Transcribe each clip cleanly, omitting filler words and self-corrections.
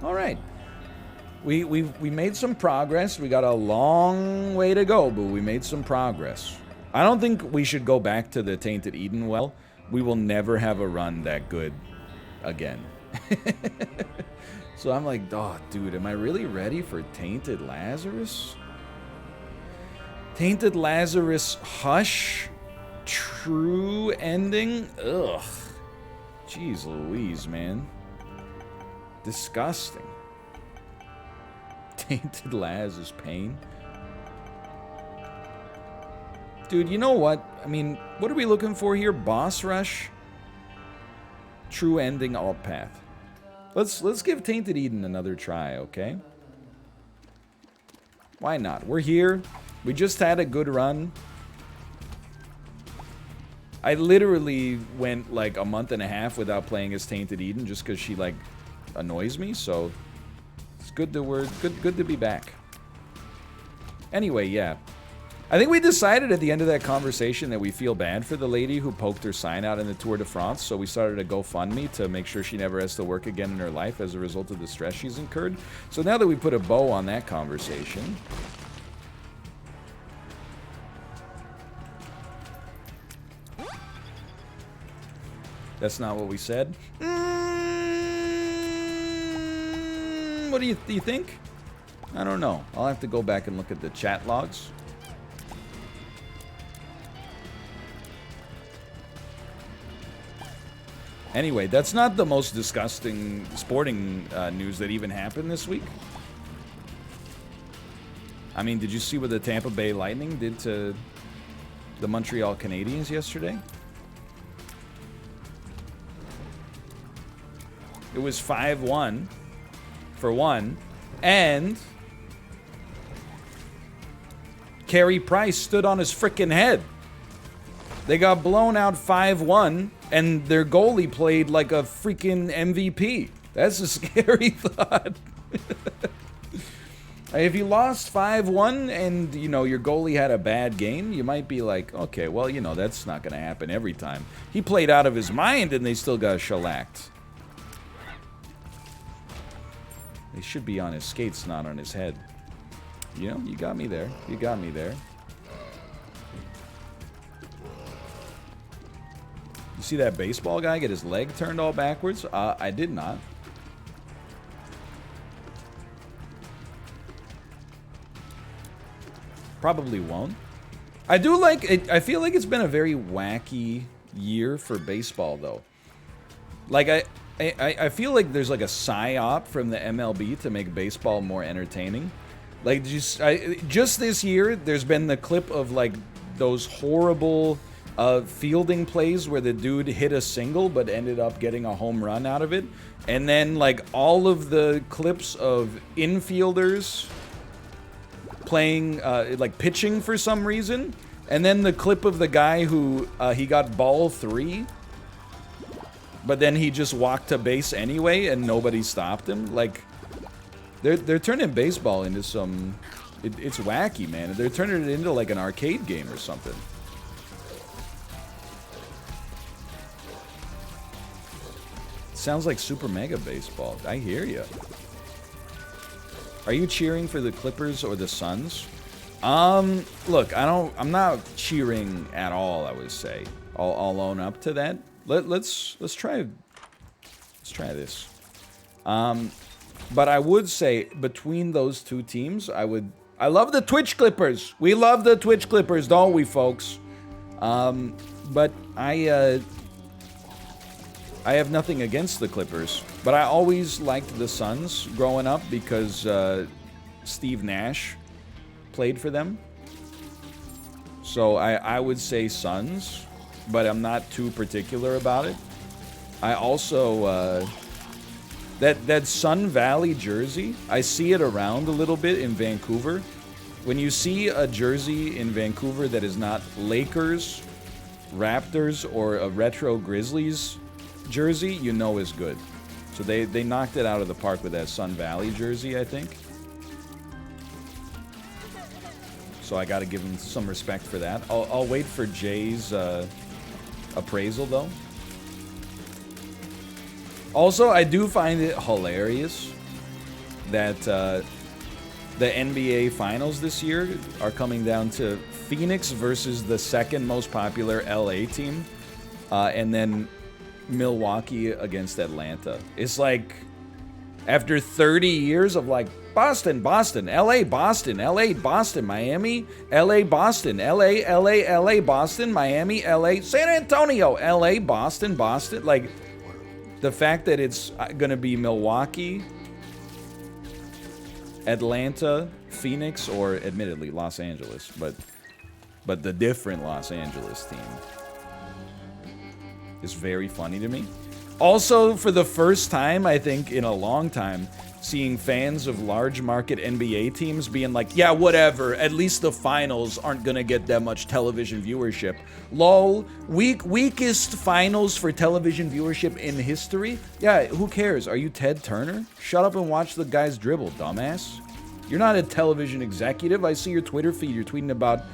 All right. We made some progress. We got a long way to go, but we made some progress. I don't think we should go back to the Tainted Eden well. We will never have a run that good again. So I'm like, oh, dude, am I really ready for Tainted Lazarus? Tainted Lazarus Hush? True ending? Ugh. Jeez Louise, man. Disgusting. Tainted Lazarus Pain. Dude, you know what? I mean, what are we looking for here? Boss Rush? True ending alt path. Let's give Tainted Eden another try, okay? Why not? We're here. We just had a good run. I literally went like a month and a half without playing as Tainted Eden just because she like annoys me, so it's good to be back. Anyway, yeah. I think we decided at the end of that conversation that we feel bad for the lady who poked her sign out in the Tour de France, so we started a GoFundMe to make sure she never has to work again in her life as a result of the stress she's incurred. So now that we put a bow on that conversation... That's not what we said. What do you think? I don't know. I'll have to go back and look at the chat logs. Anyway, that's not the most disgusting sporting news that even happened this week. I mean, did you see what the Tampa Bay Lightning did to the Montreal Canadiens yesterday? It was 5-1 for one, and Carey Price stood on his frickin' head. They got blown out 5-1, and their goalie played like a freaking MVP. That's a scary thought. If you lost 5-1 and, you know, your goalie had a bad game, you might be like, okay, well, you know, that's not going to happen every time. He played out of his mind, and they still got shellacked. They should be on his skates, not on his head. You know, you got me there. You got me there. You see that baseball guy get his leg turned all backwards? I did not. Probably won't. I do like it. I feel like it's been a very wacky year for baseball, though. Like, I feel like there's like a psyop from the MLB to make baseball more entertaining. Like, just this year, there's been the clip of like those horrible fielding plays where the dude hit a single but ended up getting a home run out of it. And then like all of the clips of infielders playing, like pitching for some reason. And then the clip of the guy who, he got ball 3. But then he just walked to base anyway, and nobody stopped him. Like, they're turning baseball into some... It's wacky, man. They're turning it into like an arcade game or something. Sounds like Super Mega Baseball. I hear you. Are you cheering for the Clippers or the Suns? Look, I'm not cheering at all, I would say. I'll own up to that. Let's try this. But I would say between those two teams, I love the Twitch Clippers. We love the Twitch Clippers, don't we, folks? But I have nothing against the Clippers, but I always liked the Suns growing up because Steve Nash played for them. So I would say Suns, but I'm not too particular about it. I also, that Sun Valley jersey, I see it around a little bit in Vancouver. When you see a jersey in Vancouver that is not Lakers, Raptors, or a retro Grizzlies jersey, you know is good. So they knocked it out of the park with that Sun Valley jersey, I think. So I gotta give him some respect for that. I'll wait for Jay's appraisal, though. Also, I do find it hilarious that the NBA Finals this year are coming down to Phoenix versus the second most popular LA team, and then Milwaukee against Atlanta. It's like, after 30 years of like Boston, Boston, LA, Boston, LA, Boston, Miami, LA, Boston, LA, LA, LA, Boston, Miami, LA, San Antonio, LA, Boston, Boston. Like, the fact that it's going to be Milwaukee, Atlanta, Phoenix, or admittedly Los Angeles, but the different Los Angeles team is very funny to me. Also, for the first time, I think, in a long time, seeing fans of large market NBA teams being like, yeah, whatever, at least the finals aren't gonna get that much television viewership. Lol, weakest finals for television viewership in history? Yeah, who cares? Are you Ted Turner? Shut up and watch the guys dribble, dumbass. You're not a television executive. I see your Twitter feed. You're tweeting about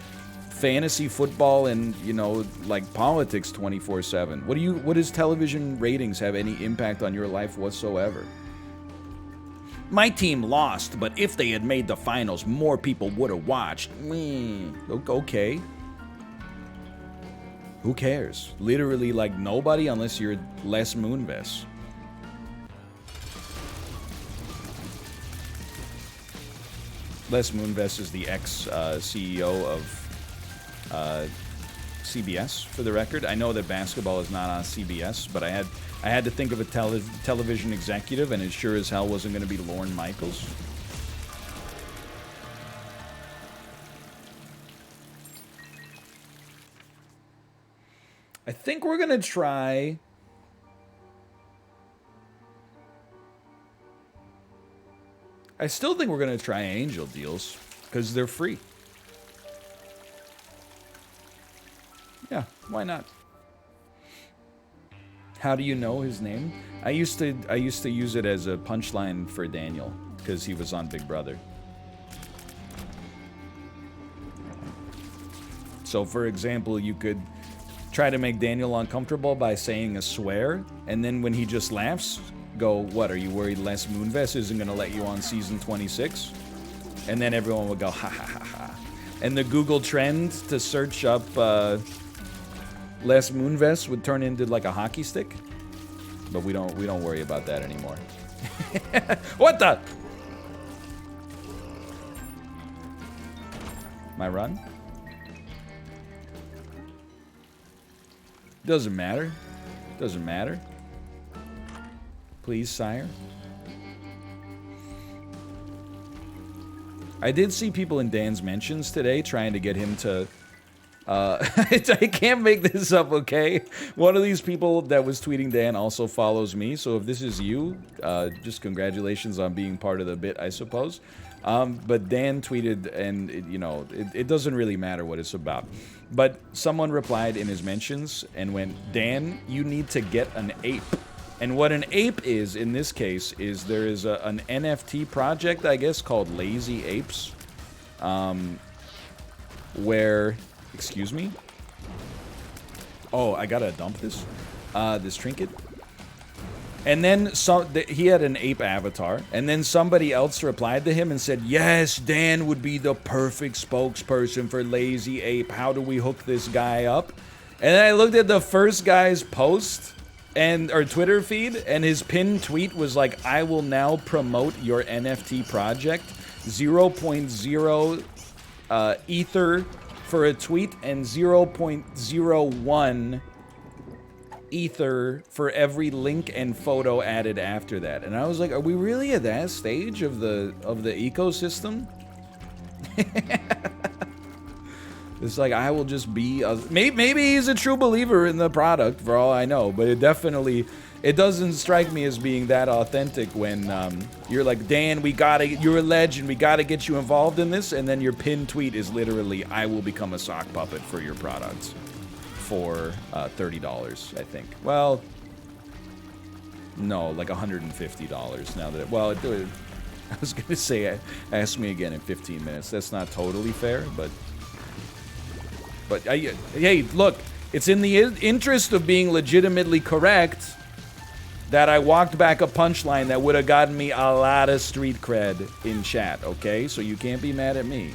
fantasy football and, you know, like politics 24/7. What does television ratings have any impact on your life whatsoever? My team lost, but if they had made the finals, more people would have watched. Okay. Who cares? Literally, like, nobody unless you're Les Moonves. Les Moonves is the ex-CEO of CBS, for the record. I know that basketball is not on CBS, but I had to think of a television executive, and it sure as hell wasn't going to be Lorne Michaels. I think we're going to try... I still think we're going to try angel deals, because they're free. Yeah, why not? How do you know his name? I used to use it as a punchline for Daniel, because he was on Big Brother. So, for example, you could try to make Daniel uncomfortable by saying a swear, and then when he just laughs, go, what, are you worried Les Moonves isn't going to let you on season 26? And then everyone would go, ha ha ha ha. And the Google trend to search up Les Moonves would turn into like a hockey stick. But we don't worry about that anymore. What the? My run? Doesn't matter. Doesn't matter. Please, sire. I did see people in Dan's mentions today trying to get him to... I can't make this up, okay? One of these people that was tweeting Dan also follows me, so if this is you, just congratulations on being part of the bit, I suppose. But Dan tweeted, and it doesn't really matter what it's about. But someone replied in his mentions and went, Dan, you need to get an ape. And what an ape is, in this case, is there is an NFT project, I guess, called Lazy Apes, where... Excuse me? Oh, I gotta dump this? This trinket? And then he had an ape avatar, and then somebody else replied to him and said, yes, Dan would be the perfect spokesperson for Lazy Ape. How do we hook this guy up? And then I looked at the first guy's post, or Twitter feed, and his pinned tweet was like, I will now promote your NFT project. 0.0 Ether for a tweet, and 0.01 Ether for every link and photo added after that. And I was like, are we really at that stage of the ecosystem? It's like, I will just be maybe he's a true believer in the product, for all I know, but it doesn't strike me as being that authentic when you're like, Dan, you're a legend, we gotta get you involved in this, and then your pinned tweet is literally, I will become a sock puppet for your products for $30, I think. Well, no, like $150 now that I was gonna say, ask me again in 15 minutes. That's not totally fair, but hey, look, it's in the interest of being legitimately correct. that I walked back a punchline that would have gotten me a lot of street cred in chat, okay? So you can't be mad at me.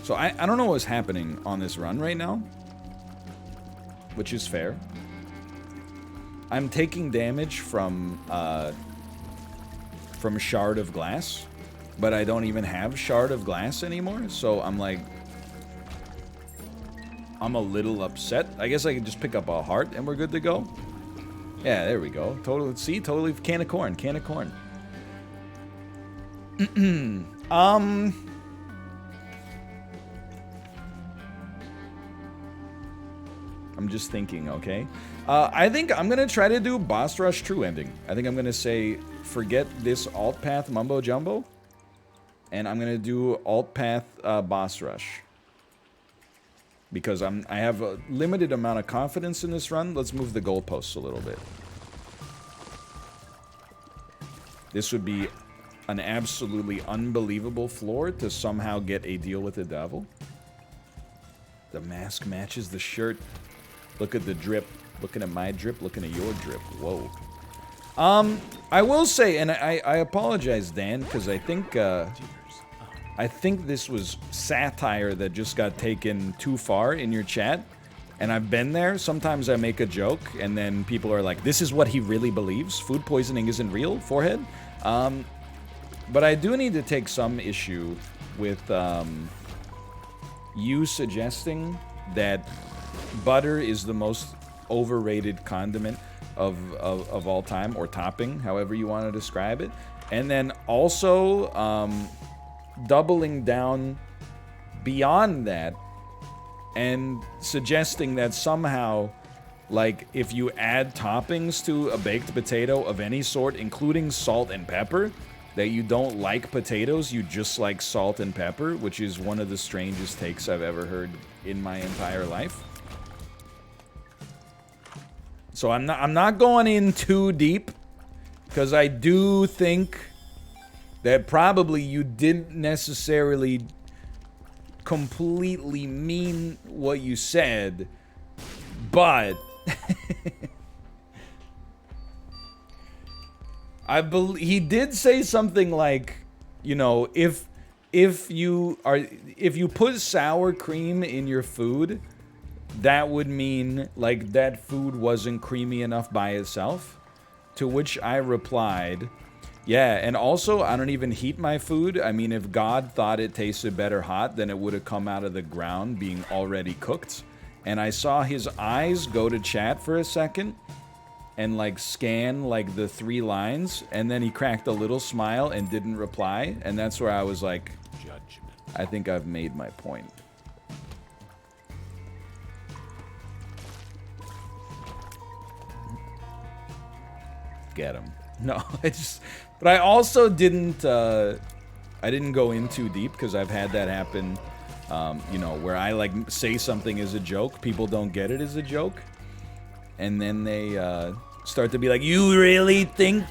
So I don't know what's happening on this run right now, which is fair. I'm taking damage from Shard of Glass, but I don't even have Shard of Glass anymore, so I'm like, I'm a little upset. I guess I can just pick up a heart and we're good to go. Yeah, there we go. Totally, see, totally can of corn, can of corn. I'm just thinking, okay? I think I'm gonna try to do Boss Rush True Ending. I think I'm gonna say, forget this alt path mumbo jumbo, and I'm gonna do alt path Boss Rush. Because I have a limited amount of confidence in this run. Let's move the goalposts a little bit. This would be an absolutely unbelievable floor to somehow get a deal with the devil. The mask matches the shirt. Look at the drip. Looking at my drip, looking at your drip. Whoa. I will say, and I apologize, Dan, because I think this was satire that just got taken too far in your chat. And I've been there. Sometimes I make a joke, and then people are like, this is what he really believes? Food poisoning isn't real? Forehead? But I do need to take some issue with you suggesting that butter is the most overrated condiment of all time, or topping, however you want to describe it. And then also doubling down beyond that and suggesting that somehow, like, if you add toppings to a baked potato of any sort, including salt and pepper, that you don't like potatoes, you just like salt and pepper, which is one of the strangest takes I've ever heard in my entire life. So I'm not going in too deep, because I do think that probably you didn't necessarily completely mean what you said, but he did say something like, you know, if you put sour cream in your food, that would mean, like, that food wasn't creamy enough by itself. To which I replied, yeah, and also, I don't even heat my food. I mean, if God thought it tasted better hot, then it would have come out of the ground being already cooked. And I saw his eyes go to chat for a second and, like, scan, like, the 3 lines, and then he cracked a little smile and didn't reply. And that's where I was like, judgment. I think I've made my point. Get him. No, but I also didn't, I didn't go in too deep, because I've had that happen, you know, where I, like, say something as a joke, people don't get it as a joke, and then they, start to be like, you really think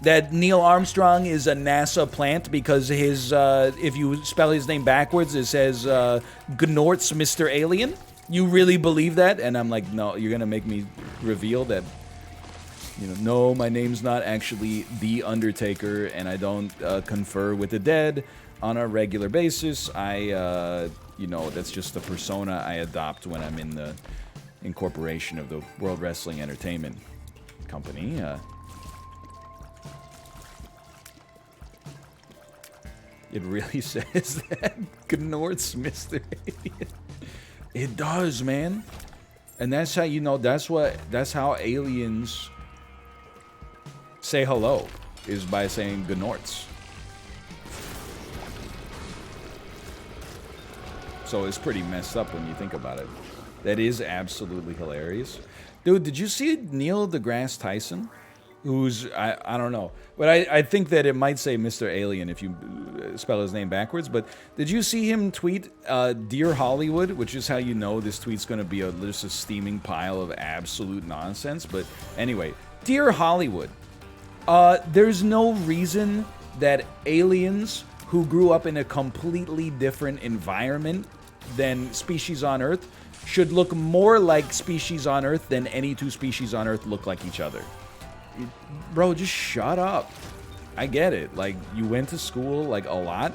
that Neil Armstrong is a NASA plant because his, if you spell his name backwards, it says, Gnorts Mr. Alien? You really believe that? And I'm like, no, you're gonna make me reveal that, you know, no, my name's not actually The Undertaker, and I don't confer with the dead on a regular basis. You know, that's just the persona I adopt when I'm in the incorporation of the World Wrestling Entertainment Company. It really says that. Gnorts Mr. Alien. It does, man. And that's how, you know, that's how aliens say hello, is by saying Gnorts. So it's pretty messed up when you think about it. That is absolutely hilarious. Dude, did you see Neil deGrasse Tyson? Who's, I don't know. But I think that it might say Mr. Alien if you spell his name backwards. But did you see him tweet, Dear Hollywood? Which is how you know this tweet's going to be just a steaming pile of absolute nonsense. But anyway, Dear Hollywood. There's no reason that aliens who grew up in a completely different environment than species on Earth should look more like species on Earth than any two species on Earth look like each other. Bro, just shut up. I get it. Like, you went to school, like, a lot.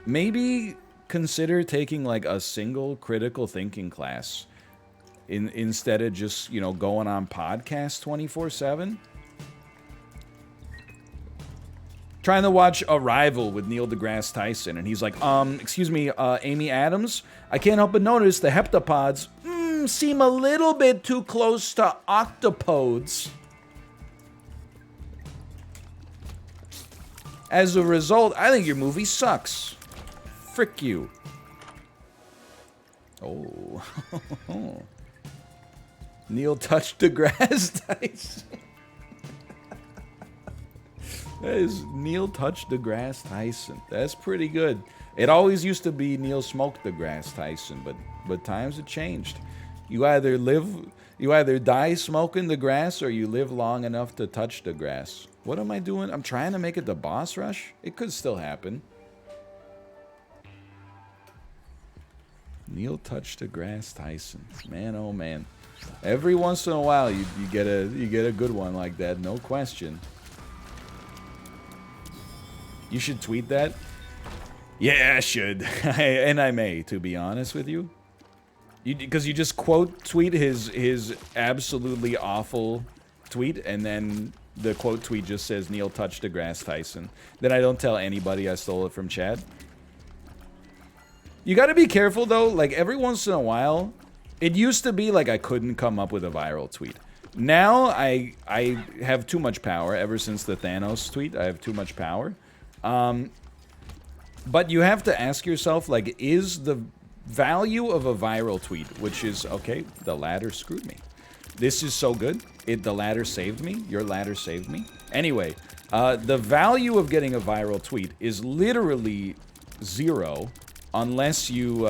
Maybe consider taking, like, a single critical thinking class instead of just, you know, going on podcasts 24/7. Trying to watch Arrival with Neil deGrasse Tyson, and he's like, excuse me, Amy Adams, I can't help but notice the heptapods seem a little bit too close to octopodes. As a result, I think your movie sucks. Frick you. Oh. Neil touched deGrasse Tyson. That is Neil touched deGrasse Tyson. That's pretty good. It always used to be Neil smoked deGrasse Tyson, but times have changed. You either die smoking the grass or you live long enough to touch the grass. What am I doing? I'm trying to make it the boss rush? It could still happen. Neil touched deGrasse Tyson. Man, oh man. Every once in a while you get a good one like that, no question. You should tweet that? Yeah, I should. And I may, to be honest with you. Because you just quote tweet his absolutely awful tweet, and then the quote tweet just says Neil touched deGrasse Tyson. Then I don't tell anybody I stole it from Chad. You gotta be careful though, like every once in a while, it used to be like I couldn't come up with a viral tweet. Now I have too much power. Ever since the Thanos tweet, I have too much power. But you have to ask yourself, like, is the value of a viral tweet, which is, okay, the ladder screwed me. This is so good. The ladder saved me. Your ladder saved me. Anyway, the value of getting a viral tweet is literally 0 unless you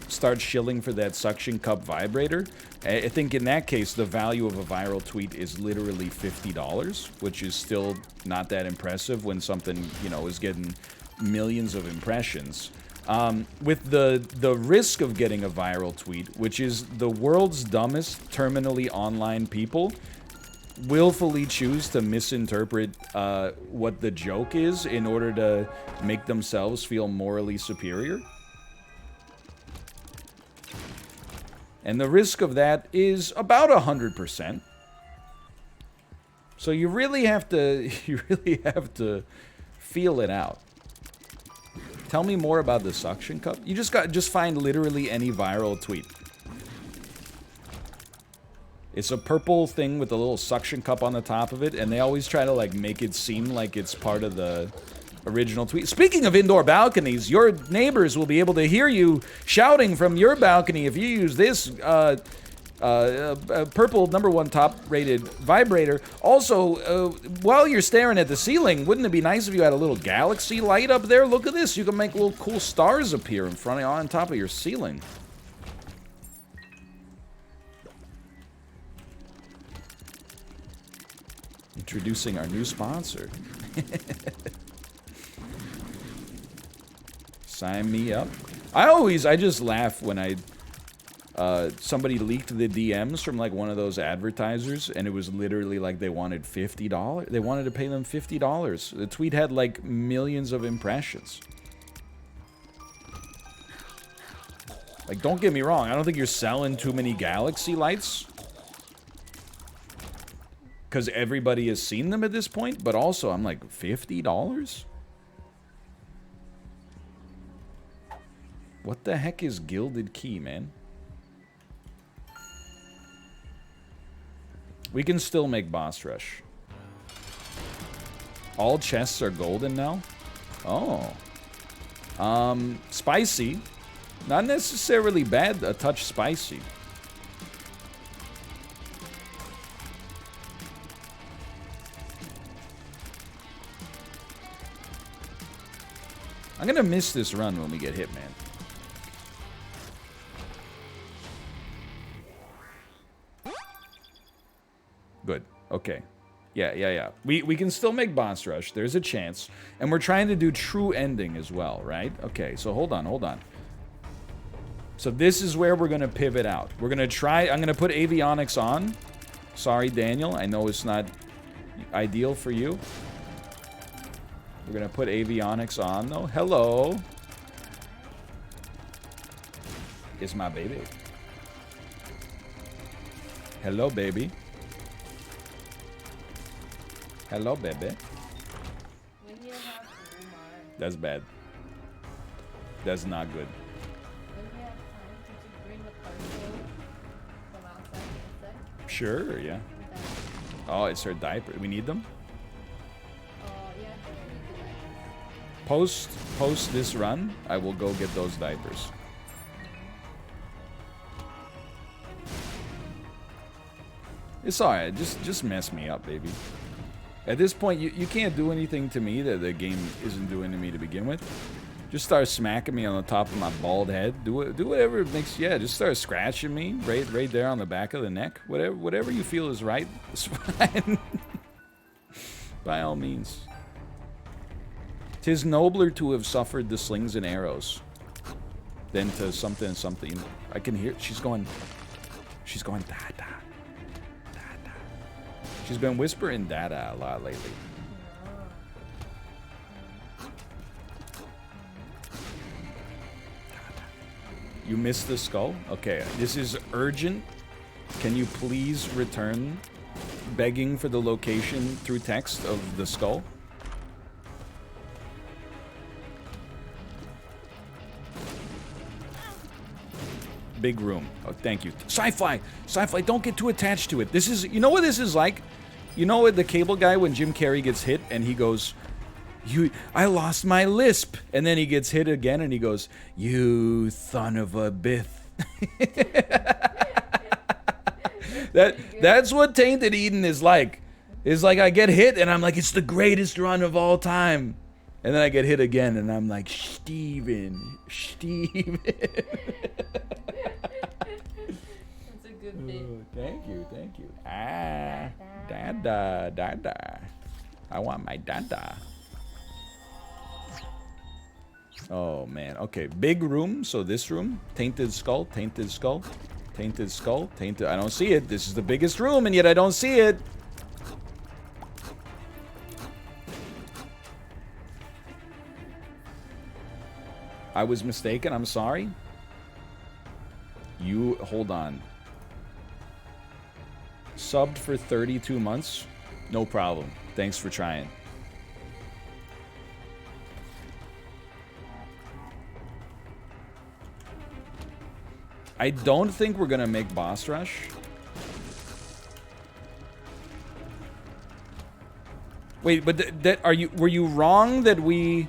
start shilling for that suction cup vibrator. I think in that case, the value of a viral tweet is literally $50, which is still not that impressive when something, you know, is getting millions of impressions. With the risk of getting a viral tweet, which is the world's dumbest terminally online people willfully choose to misinterpret what the joke is in order to make themselves feel morally superior. And the risk of that is about 100%. So you really have to feel it out. Tell me more about the suction cup. You just find literally any viral tweet. It's a purple thing with a little suction cup on the top of it, and they always try to like make it seem like it's part of the original tweet. Speaking of indoor balconies, your neighbors will be able to hear you shouting from your balcony if you use this purple #1 top-rated vibrator. Also, while you're staring at the ceiling, wouldn't it be nice if you had a little galaxy light up there? Look at this. You can make little cool stars appear in front of on top of your ceiling. Introducing our new sponsor. Sign me up. I just laugh when somebody leaked the DMs from like one of those advertisers, and it was literally like they wanted $50. They wanted to pay them $50. The tweet had like millions of impressions. Like, don't get me wrong, I don't think you're selling too many galaxy lights, because everybody has seen them at this point, but also I'm like, $50? What the heck is Gilded Key, man? We can still make boss rush. All chests are golden now? Oh. Spicy. Not necessarily bad, a touch spicy. I'm gonna miss this run when we get hit, man. Good. Okay. Yeah. We can still make boss rush. There's a chance. And we're trying to do true ending as well, right? Okay, so hold on. So this is where we're going to pivot out. We're going to try... I'm going to put avionics on. Sorry, Daniel. I know it's not ideal for you. We're going to put avionics on, though. Hello. It's my baby. Hello, baby. Hello, baby. That's bad. That's not good. Sure, yeah. Oh, it's her diaper. We need them? Yeah. Post this run, I will go get those diapers. It's alright, just mess me up, baby. At this point, you can't do anything to me that the game isn't doing to me to begin with. Just start smacking me on the top of my bald head. Do whatever makes, yeah, just start scratching me right there on the back of the neck. Whatever you feel is right, it's fine. By all means. 'Tis nobler to have suffered the slings and arrows than to something. I can hear, she's going dada. She's been whispering dada a lot lately. You missed the skull? Okay, this is urgent. Can you please return begging for the location through text of the skull? Big room. Oh, thank you. Sci-fi, don't get too attached to it. This is, you know what this is like? You know what the cable guy when Jim Carrey gets hit and he goes, I lost my lisp. And then he gets hit again and he goes, you son of a biff. That's what Tainted Eden is like. It's like I get hit and I'm like, it's the greatest run of all time. And then I get hit again and I'm like, Steven. That's a good bit. Thank you. Ah, dada. I want my dada. Oh, man. Okay, big room. So this room. Tainted skull. I don't see it. This is the biggest room, and yet I don't see it. I was mistaken. I'm sorry. You, hold on. Subbed for 32 months? No problem. Thanks for trying. I don't think we're gonna make boss rush. Wait, but were you wrong that we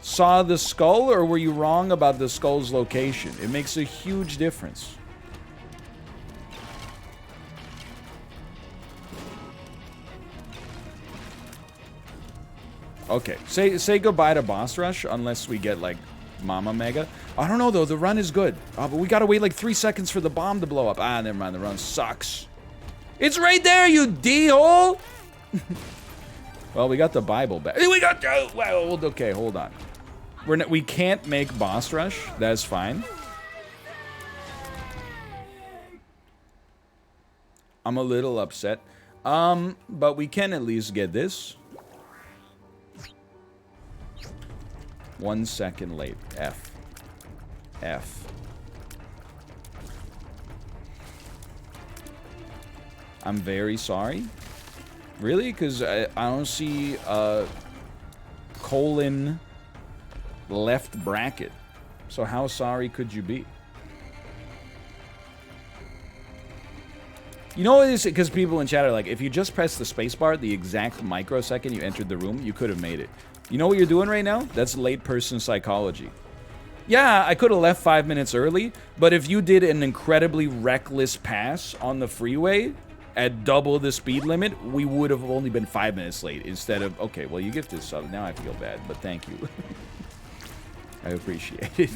saw the skull, or were you wrong about the skull's location? It makes a huge difference. Okay, say goodbye to boss rush unless we get like Mama Mega. I don't know though, the run is good. But we gotta wait like 3 seconds for the bomb to blow up. Ah, never mind, the run sucks. It's right there, you D-hole! Well, we got the Bible back. We got, well, okay, hold on. We can't make boss rush, that's fine. I'm a little upset. But we can at least get this. 1 second late. F. I'm very sorry. Really? Because I don't see colon left bracket. So how sorry could you be? You know what it is? Because people in chat are like, if you just press the spacebar the exact microsecond you entered the room, you could have made it. You know what you're doing right now? That's late person psychology. Yeah, I could have left 5 minutes early, but if you did an incredibly reckless pass on the freeway at double the speed limit, we would have only been 5 minutes late instead of, okay, well, you gifted sub. Now I feel bad, but thank you. I appreciate it.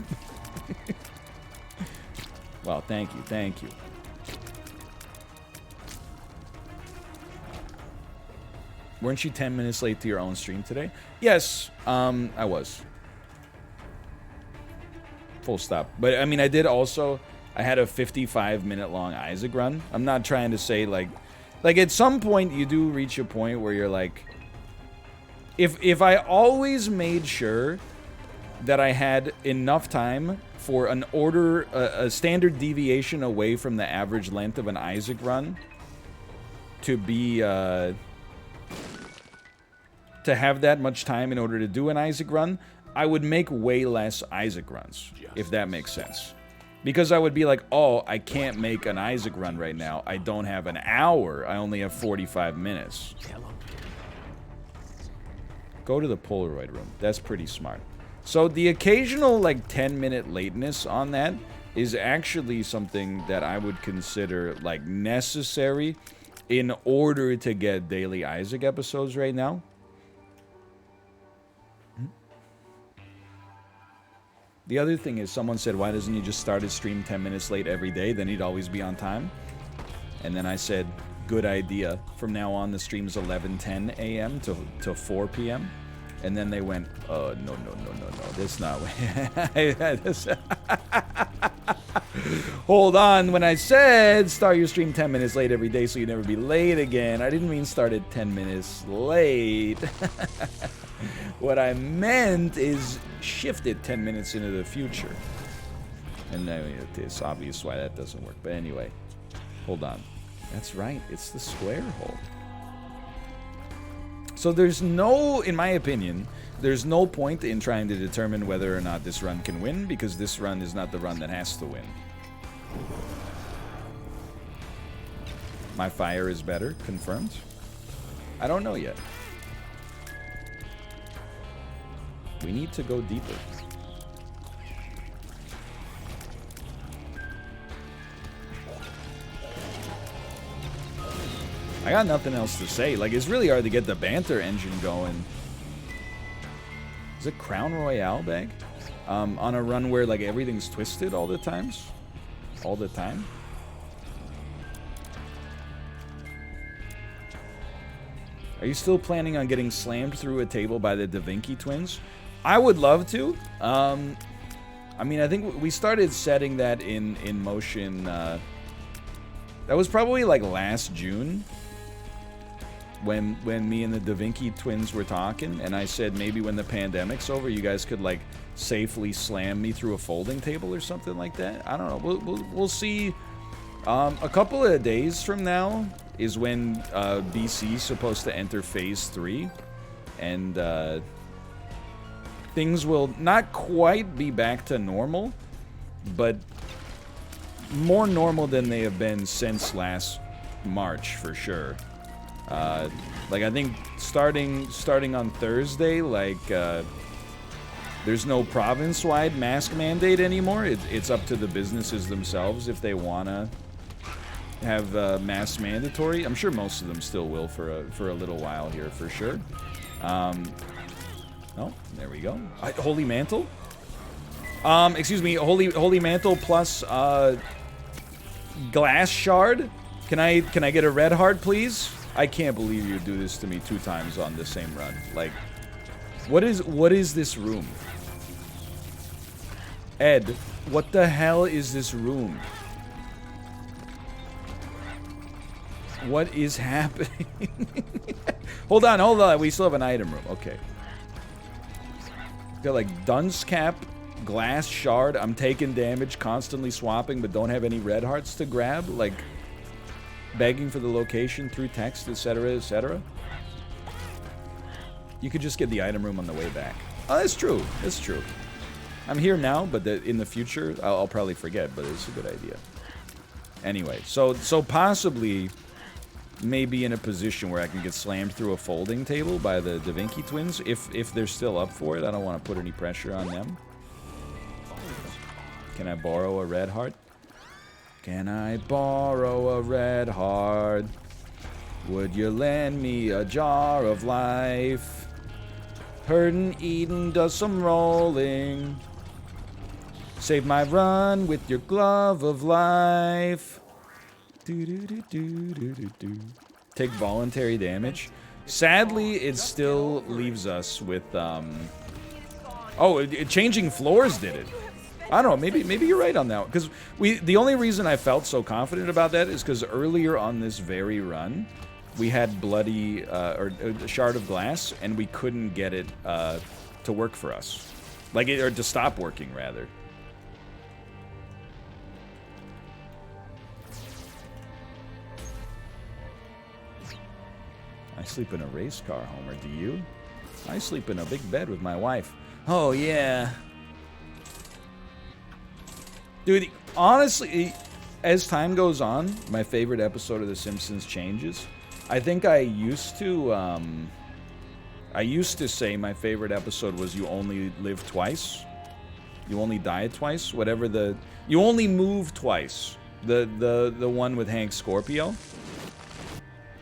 Well, thank you. Weren't you 10 minutes late to your own stream today? Yes, I was. Full stop. But I mean, I did also. I had a 55-minute long Isaac run. I'm not trying to say like at some point you do reach a point where you're like, if I always made sure that I had enough time for an a standard deviation away from the average length of an Isaac run to be to have that much time in order to do an Isaac run, I would make way less Isaac runs, if that makes sense. Because I would be like, oh, I can't make an Isaac run right now. I don't have an hour. I only have 45 minutes. Go to the Polaroid room. That's pretty smart. So the occasional, like, 10-minute lateness on that is actually something that I would consider, like, necessary in order to get daily Isaac episodes right now. The other thing is, someone said, why doesn't he just start his stream 10 minutes late every day? Then he'd always be on time. And then I said, good idea. From now on, the stream's 11:10 a.m. to 4 p.m. And then they went, no. That's not what... Hold on. When I said start your stream 10 minutes late every day so you never be late again, I didn't mean start it 10 minutes late. What I meant is shift it 10 minutes into the future. And it's obvious why that doesn't work. But anyway, hold on. That's right. It's the square hole. So there's no, in my opinion, there's no point in trying to determine whether or not this run can win, because this run is not the run that has to win. My fire is better, confirmed. I don't know yet. We need to go deeper. I got nothing else to say. Like, it's really hard to get the banter engine going. Is it Crown Royale bag? On a run where, like, everything's twisted all the times? All the time? Are you still planning on getting slammed through a table by the Da Vinci twins? I would love to. I mean, I think we started setting that in motion. That was probably, like, last June. When me and the Da Vinci twins were talking, and I said maybe when the pandemic's over, you guys could, like, safely slam me through a folding table or something like that. I don't know. We'll see. A couple of days from now is when BC's supposed to enter Phase 3, and things will not quite be back to normal, but more normal than they have been since last March, for sure. Like, I think starting on Thursday, like, there's no province-wide mask mandate anymore. It's up to the businesses themselves if they want to have mask mandatory. I'm sure most of them still will for a little while here, for sure. Oh, there we go. Holy Mantle? Excuse me, Holy Mantle plus Glass Shard? Can I get a red heart, please? I can't believe you do this to me 2 times on the same run. Like, what is this room? Ed, what the hell is this room? What is happening? Hold on. We still have an item room. Okay. Got, like, Dunce Cap, Glass Shard. I'm taking damage, constantly swapping, but don't have any red hearts to grab. Like, begging for the location through text, etc., etc. You could just get the item room on the way back. Oh, that's true. That's true. I'm here now, but in the future, I'll probably forget, but it's a good idea. Anyway, so possibly, maybe in a position where I can get slammed through a folding table by the Da Vinci twins, if they're still up for it. I don't want to put any pressure on them. Can I borrow a red heart? Can I borrow a red heart? Would you lend me a jar of life? Herdin' Eden does some rolling. Save my run with your glove of life. Do. Take voluntary damage. Sadly, it still leaves us with, oh, changing floors did it. I don't know. Maybe you're right on that one. Because the only reason I felt so confident about that is because earlier on this very run, we had bloody or a shard of glass, and we couldn't get it to work for us, or to stop working rather. I sleep in a race car, Homer. Do you? I sleep in a big bed with my wife. Oh, yeah. Dude, honestly, as time goes on, my favorite episode of The Simpsons changes. I think I used to say my favorite episode was You Only Live Twice. You Only Die Twice. Whatever the... You Only Move Twice. The one with Hank Scorpio.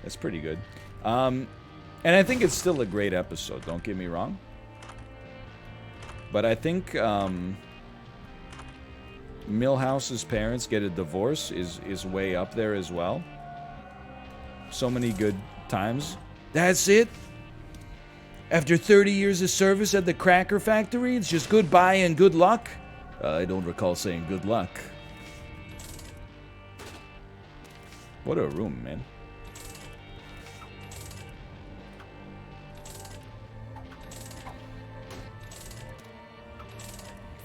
That's pretty good. And I think it's still a great episode, don't get me wrong. But I think Milhouse's parents get a divorce is way up there as well. So many good times. That's it? After 30 years of service at the cracker factory, it's just goodbye and good luck? I don't recall saying good luck. What a room, man.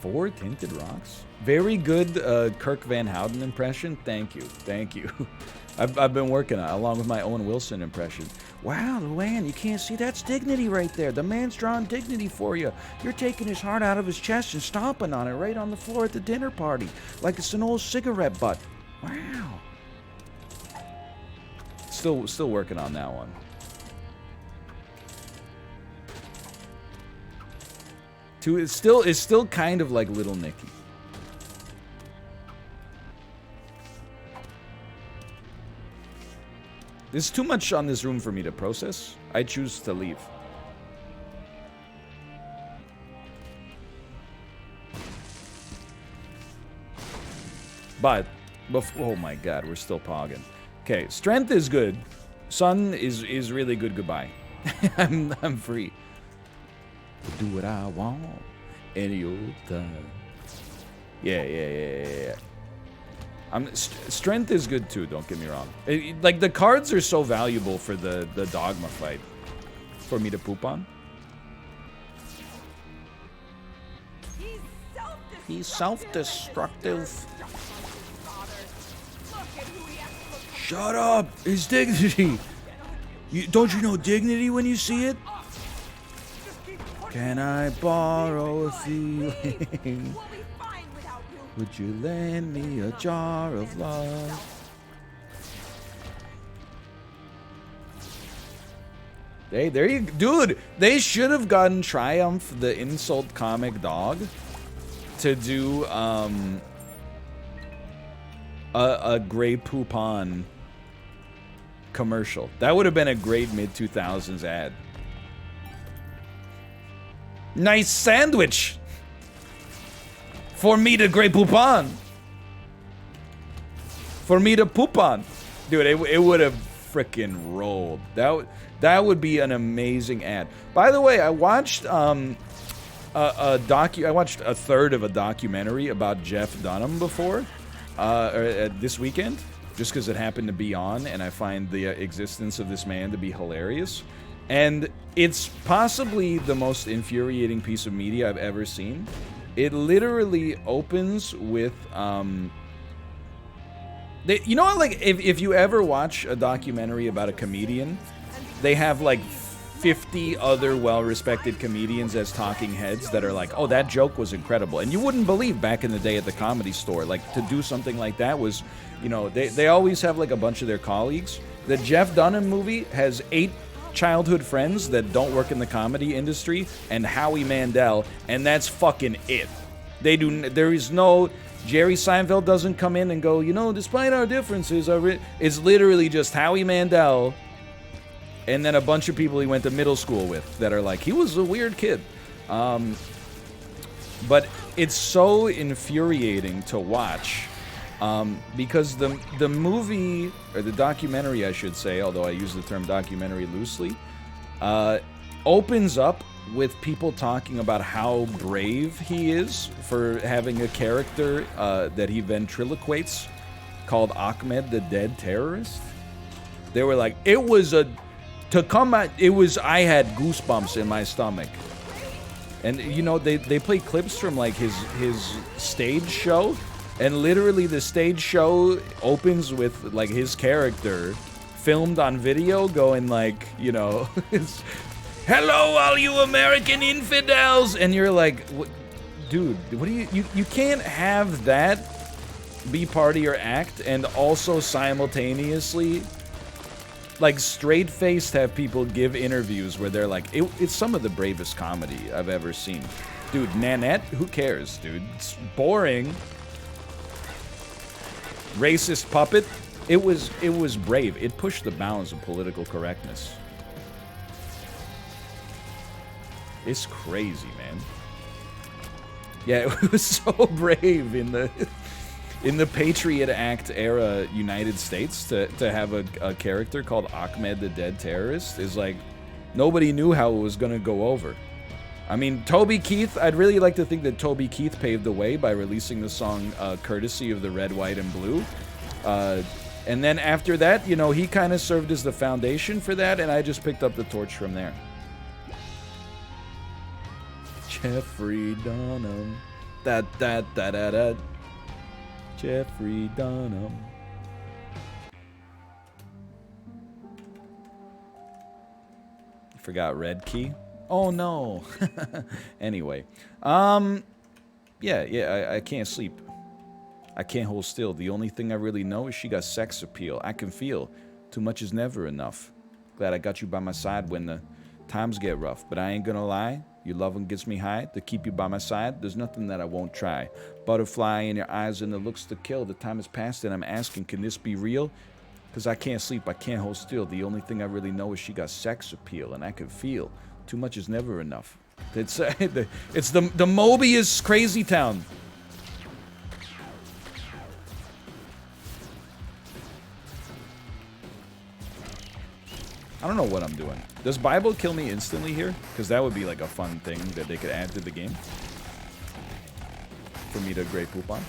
Four tinted rocks. Very good Kirk Van Houten impression. Thank you. Thank you. I've been working on it, along with my Owen Wilson impression. Wow, Luann, you can't see? That's dignity right there. The man's drawing dignity for you. You're taking his heart out of his chest and stomping on it right on the floor at the dinner party. Like it's an old cigarette butt. Wow. Still working on that one. It's still kind of like Little Nicky. There's too much on this room for me to process. I choose to leave. But, oh my god, we're still pogging. Okay, strength is good. Sun is really good goodbye. I'm free. Do what I want any old time. Yeah. Strength is good too, don't get me wrong. Like, the cards are so valuable for the dogma fight. For me to poop on. He's self-destructive. Shut up! It's dignity! Don't you know dignity when you see it? Can I borrow a feeling? Would you lend me a jar of love? Hey, there you... Dude, they should have gotten Triumph, the insult comic dog, to do, a Grey Poupon commercial. That would have been a great mid-2000s ad. Nice sandwich! For me to Grey Poupon! For me to poop on! Dude, it would have frickin' rolled. That would be an amazing ad. By the way, I watched I watched a third of a documentary about Jeff Dunham before, this weekend, just because it happened to be on, and I find the existence of this man to be hilarious. And it's possibly the most infuriating piece of media I've ever seen. It literally opens with, you know how, like, if you ever watch a documentary about a comedian, they have, like, 50 other well-respected comedians as talking heads that are like, oh, that joke was incredible. And you wouldn't believe back in the day at the Comedy Store, like, to do something like that was, you know, they always have, like, a bunch of their colleagues. The Jeff Dunham movie has 8 childhood friends that don't work in the comedy industry and Howie Mandel, and that's fucking it. There is no... Jerry Seinfeld doesn't come in and go, you know, despite our differences, it's literally just Howie Mandel and then a bunch of people he went to middle school with that are like, he was a weird kid. But it's so infuriating to watch because the movie, or the documentary I should say, although I use the term documentary loosely, opens up with people talking about how brave he is for having a character that he ventriloquates called Ahmed the Dead Terrorist. They were like, it was I had goosebumps in my stomach. And you know, they play clips from like his stage show, and literally the stage show opens with like his character filmed on video going like, you know, hello all you American infidels, and you're like, what, dude, what do you can't have that be part of your act and also simultaneously like straight-faced have people give interviews where they're like, it's some of the bravest comedy I've ever seen. Dude, Nanette, who cares, dude? It's boring. Racist puppet. It was brave. It pushed the bounds of political correctness. It's crazy, man. Yeah, it was so brave in the Patriot Act era United States to have a character called Ahmed the Dead Terrorist is like, nobody knew how it was gonna go over. I mean, Toby Keith, I'd really like to think that Toby Keith paved the way by releasing the song courtesy of the Red, White, and Blue. And then after that, you know, he kind of served as the foundation for that, and I just picked up the torch from there. Jeffrey Dunham. Da-da-da-da-da. Jeffrey Dunham. Forgot red key. Oh no. Anyway, yeah, I can't sleep. I can't hold still. The only thing I really know is she got sex appeal. I can feel too much is never enough. Glad I got you by my side when the times get rough, but I ain't gonna lie. Your loving gets me high. To keep you by my side, there's nothing that I won't try. Butterfly in your eyes and the looks to kill. The time has passed and I'm asking, can this be real? Because I can't sleep, I can't hold still. The only thing I really know is she got sex appeal, and I can feel too much is never enough. It's the Mobius Crazy Town. I don't know what I'm doing. Does Bible kill me instantly here? Because that would be like a fun thing that they could add to the game for me to Grey Poop on.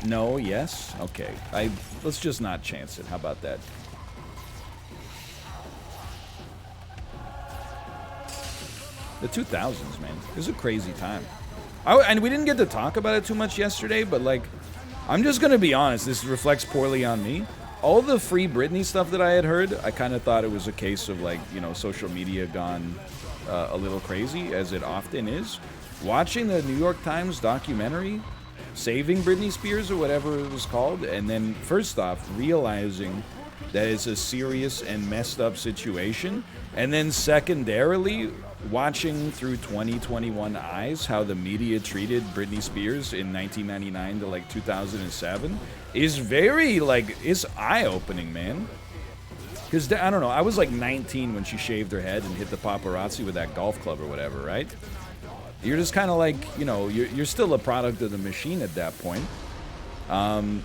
No, yes? Okay. Let's just not chance it. How about that? The 2000s, man. It was a crazy time. And we didn't get to talk about it too much yesterday, but like, I'm just gonna be honest, this reflects poorly on me. All the Free Britney stuff that I had heard, I kind of thought it was a case of like, you know, social media gone a little crazy, as it often is. Watching the New York Times documentary, Saving Britney Spears or whatever it was called, and then first off, realizing that it's a serious and messed up situation, and then secondarily, watching through 2021 eyes how the media treated Britney Spears in 1999 to like 2007 is very like, it's eye-opening, man. Because I don't know, I was like 19 when she shaved her head and hit the paparazzi with that golf club or whatever, right? You're just kind of like, you know, you're still a product of the machine at that point.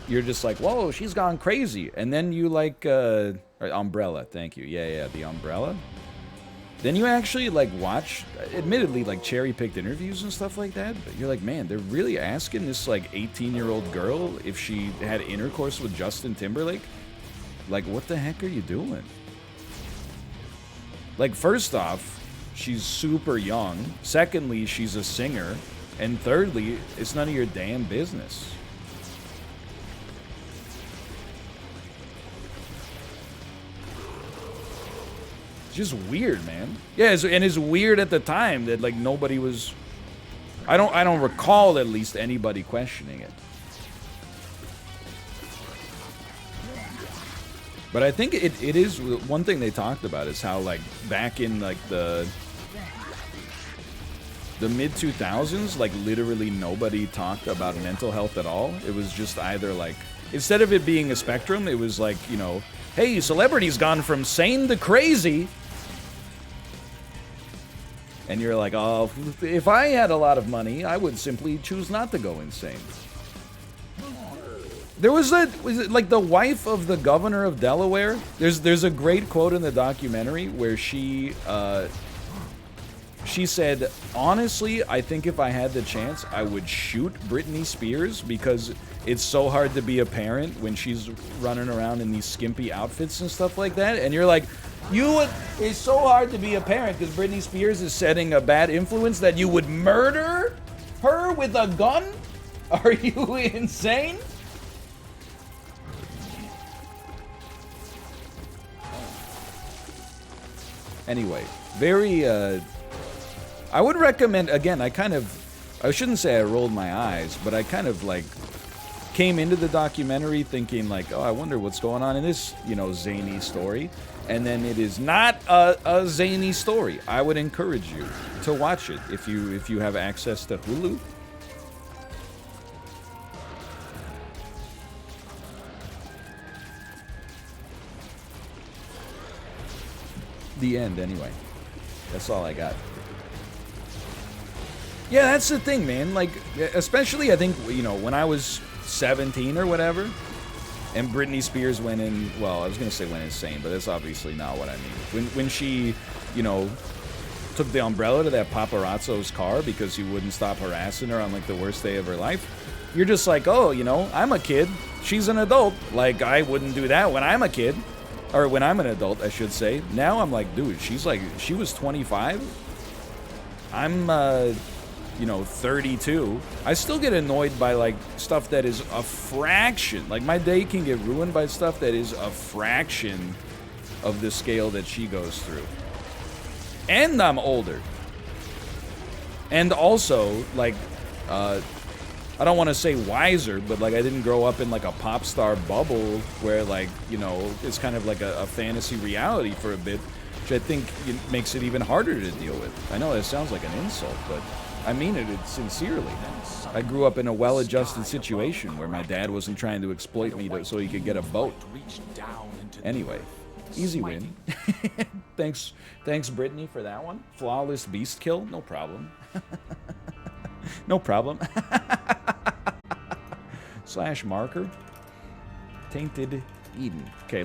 You're just like, whoa, she's gone crazy. And then you like, Umbrella, thank you. Yeah, the Umbrella. Then you actually like watch, admittedly, like cherry-picked interviews and stuff like that. But you're like, man, they're really asking this like 18-year-old girl if she had intercourse with Justin Timberlake. Like, what the heck are you doing? Like, first off, she's super young. Secondly, she's a singer. And thirdly, it's none of your damn business. Just weird, man. Yeah, and it's weird at the time that like nobody was. I don't recall at least anybody questioning it. But I think it is one thing they talked about is how like back in like the mid 2000s, like literally nobody talked about mental health at all. It was just either like, instead of it being a spectrum, it was like, you know, hey, celebrity's gone from sane to crazy. And you're like, oh, if I had a lot of money, I would simply choose not to go insane. There was it like the wife of the governor of Delaware? There's a great quote in the documentary where she said, honestly, I think if I had the chance, I would shoot Britney Spears because it's so hard to be a parent when she's running around in these skimpy outfits and stuff like that. And you're like, it's so hard to be a parent because Britney Spears is setting a bad influence that you would murder her with a gun? Are you insane? Anyway, very, I would recommend, again, I shouldn't say I rolled my eyes, but I kind of, like, came into the documentary thinking, like, oh, I wonder what's going on in this, zany story. And then it is not a zany story. I would encourage you to watch it if you have access to Hulu. The end, anyway. That's all I got. Yeah, that's the thing, man. Like, especially, I think, when I was 17 or whatever, and Britney Spears went in, well, I was going to say went insane, but that's obviously not what I mean. When she, took the umbrella to that paparazzo's car because he wouldn't stop harassing her on, like, the worst day of her life, you're just like, oh, I'm a kid. She's an adult. Like, I wouldn't do that when I'm a kid. Or when I'm an adult, I should say. Now I'm like, dude, she was 25. I'm, 32. I still get annoyed by, like, stuff that is a fraction. Like, my day can get ruined by stuff that is a fraction of the scale that she goes through. And I'm older. And also, like, I don't want to say wiser, but, like, I didn't grow up in, like, a pop star bubble where, like, it's kind of like a fantasy reality for a bit, which I think makes it even harder to deal with. I know that sounds like an insult, but I mean it sincerely. I grew up in a well-adjusted situation where my dad wasn't trying to exploit me so he could get a boat. Anyway, easy win. Thanks, Britney, for that one. Flawless beast kill, no problem. No problem. /marker. Tainted Eden. Okay,